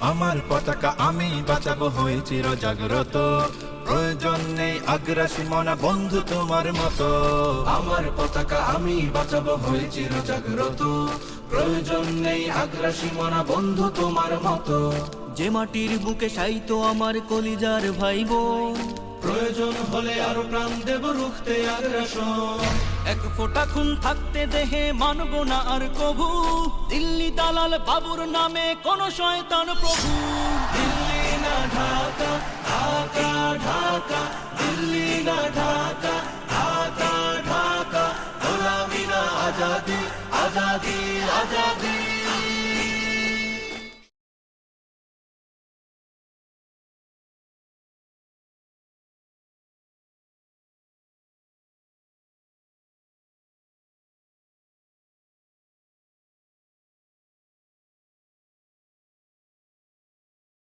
আমার পতাকা আমি বাঁচাবো হয়ে চির জাগ্রত, প্রয়োজন নেই আগ্রাসী মনা বন্ধু তোমার মতো। আমার পতাকা আমি বাঁচাবো হয়ে চির জাগ্রত, প্রয়োজন নেই আগ্রাসী মনা বন্ধু তোমার মতো। যে মাটির বুকে সাইতো আমার কলিজার ভাইবো, প্রয়োজন হলে আরো প্রাণ দেব রুখতে আগ্রাসন। এক ফোঁটা খুন থাকতে দেহে মানব না আর কভু, দিল্লি দালাল বাবুর নামে কোন শয়তান প্রভু। দিল্লি না ঢাকা, ঢাকা ঢাকা, দিল্লি না ঢাকা, ঢাকা ঢাকা, গোলামি না আজাদি, আজাদি আজাদি।